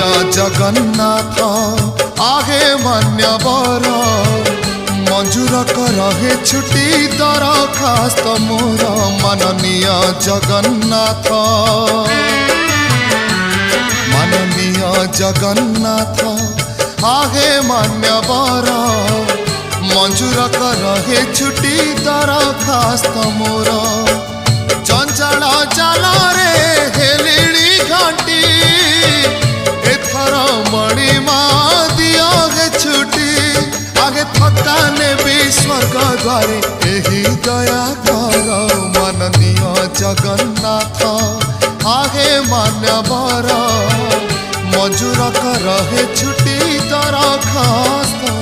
माननीय जगन्नाथ आहे मान्यवर मंजूर रहे छुट्टी दरखास्त मोर माननीय जगन्नाथ माननीय जगन्नाथ आहे मान्यवर मंजूर रहे छुट्टी दरखास्त मोर चंचल जाला रे हेलिणी घंटी एथर मणिमा दिया गे छुट्टी आगे थकाने भी स्वर्ग द्वारे यही दया कर माननीय जगन्नाथ आगे मान्यवर मंजूर रहे छुट्टी दरखास्त